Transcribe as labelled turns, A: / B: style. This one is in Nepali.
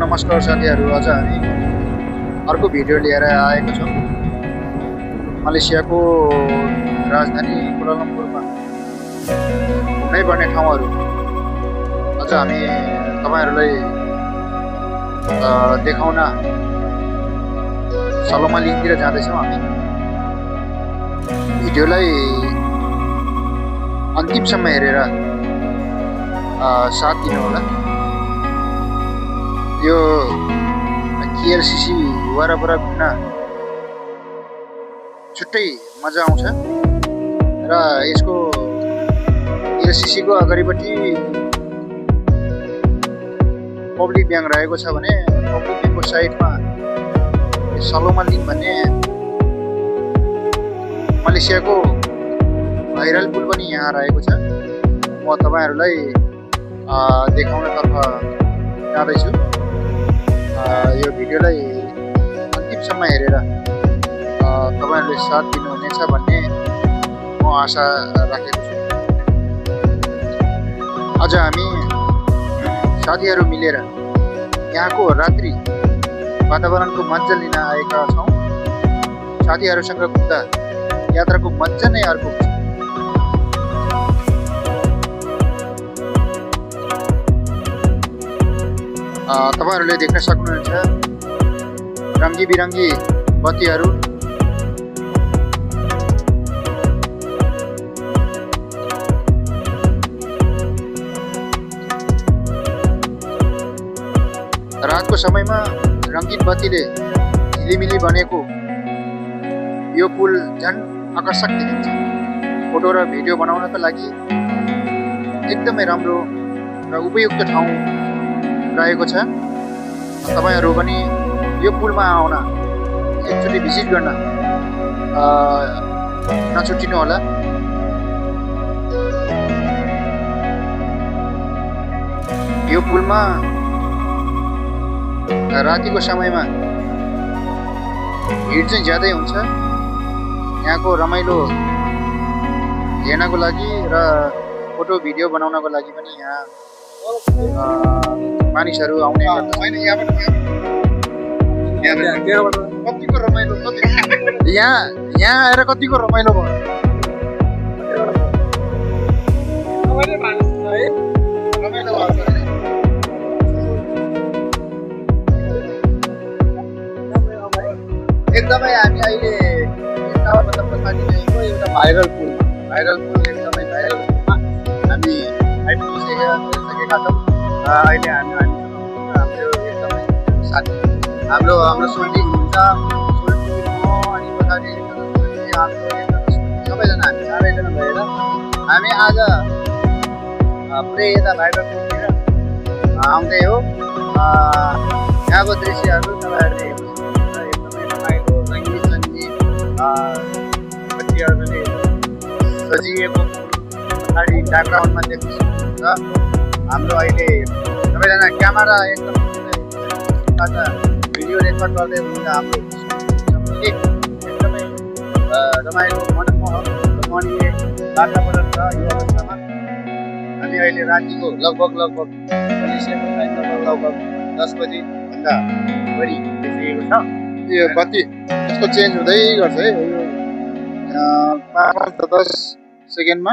A: नमस्कार साथीहरू, आज हामी अर्को भिडियो लिएर आएको छौँ। मलेसियाको राजधानी कुलालम्पुरमा घुम्नै पर्ने ठाउँहरू आज हामी तपाईहरुलाई देखाउन सलोमा लिङतिर जाँदैछौँ। हामी भिडियोलाई अन्तिमसम्म हेरेर साथ दिनु होला। यो KLCC वरपर घुम्न छुट्टै मजा आउँछ र यसको KLCC को अगाडिपट्टि पब्लिक ब्याङ्क रहेको छ भने पब्लिक ब्याङ्कको साइडमा सलोमा लिङ भन्ने मलेसियाको भाइरल पुल पनि यहाँ रहेको छ। म तपाईहरुलाई देखाउनतर्फ जाँदैछु। यो भिडियोलाई अन्तिमसम्म हेरेर तपाईहरुले साथ दिनुहुनेछ भन्ने म आशा राखेको छु। आज हामी साथीहरू मिलेर यहाँको रात्रि वातावरणको मजा लिन आएका छौँ। साथीहरूसँग घुम्दा यात्राको मजा नै अर्को हुन्छ। तपाईहरुले देख्न सक्नुहुन्छ रङ्गी बिरङ्गी बत्तीहरू। रातको समयमा रङ्गीन बत्तीले झिलिमिली बनेको यो पुल झन् आकर्षक देखिन्छ। फोटो र भिडियो बनाउनका लागि एकदमै राम्रो र उपयुक्त ठाउँ रहेको छ। तपाईहरु पनि यो पुलमा आउन एकचोटि भिजिट गर्न नछुट्टिनु होला। यो पुलमा रातिको समयमा भिड चाहिँ ज्यादै हुन्छ। यहाँको रमाइलो हेर्नको लागि र फोटो भिडियो बनाउनको लागि पनि यहाँ मानिसहरू आउने गर्छन्। कतिको रमाइलो यहाँ आएर कतिको रमाइलो भयो। एकदमै हामी अहिले पछाडि रहेको एउटा भाइरल पुल एकदमै भाइरल पुलमा हामी आइपुगिसकेका छौँ। अहिले हाम्रो एकदमै साथी हाम्रो सोल्टी हुनुहुन्छ, सोल्टी म अनि पछाडि सबैजना हामी 4जना भएर हामी आज पुरै यता भाइरल पुलतिर आउँदै हो। यहाँको दृश्यहरू तपाईँहरूले एकदमै रमाइलो रङ्गी चङ्गी बत्तीहरूले सजिएको पछाडि ब्याकग्राउन्डमा देख्न सक्नुहुन्छ। हाम्रो अहिले सबैजना क्यामेरा एकदम भिडियो रेकर्ड गर्दै हुनुहुन्छ। हाम्रो एकदमै रमाइलो मनमोहक रमणीय वातावरण छ यो अवस्थामा। हामी अहिले रातिको लगभग मलेसियाको टाइम लगभग 10 बजीभन्दा बढी भइसकेको छ। यो बत्ती यसको चेन्ज हुँदै गर्छ है, यो 5-10 सेकेन्डमा